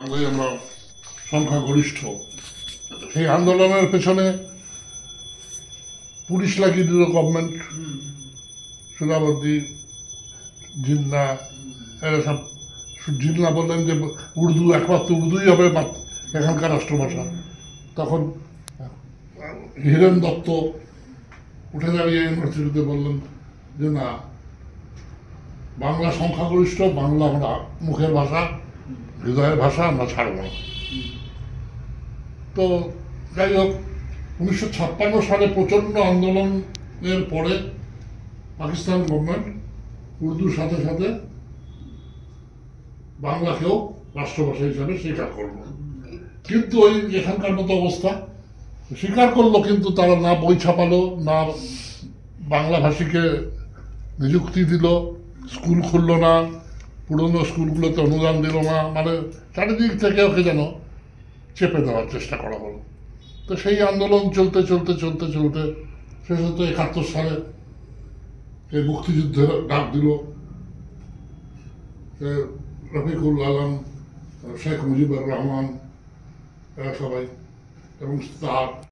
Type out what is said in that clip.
আমরা সংখ্যাগরিষ্ঠ সেই আন্দোলনের পেছনে পুলিশ লাগিয়ে দিল গভর্নমেন্ট। সুরাবর্দী, জিন্না, এরা সব জিন্না বললেন যে উর্দু, একমাত্র উর্দুই হবে এখানকার রাষ্ট্রভাষা। তখন হীরেন দত্ত উঠে দাঁড়িয়ে ইউনিভার্সিটিতে বললেন যে না, বাংলা সংখ্যাগরিষ্ঠ, বাংলা আমরা মুখের ভাষা, হৃদয়ের ভাষা, আমরা ছাড়ব না। তো যাই হোক, 1956 সালে প্রচণ্ড আন্দোলনের পরে পাকিস্তান গভর্নমেন্ট উর্দুর সাথে সাথে বাংলাকেও রাষ্ট্রভাষা হিসাবে স্বীকার করল। কিন্তু ওই এখানকার মতো অবস্থা, স্বীকার করলো কিন্তু তারা না বই ছাপালো, না বাংলাভাষীকে নিযুক্তি দিল, স্কুল খুললো না, পুরনো স্কুলগুলোতে অনুদান দিল না, মানে চারিদিক থেকে ওকে যেন চেপে দেওয়ার চেষ্টা করা হলো। তো সেই আন্দোলন চলতে চলতে চলতে চলতে শেষত 71 সালে এই মুক্তিযুদ্ধের ডাক দিল রফিকুল আলম, শেখ মুজিবুর রহমান, এরা সবাই, এবং তার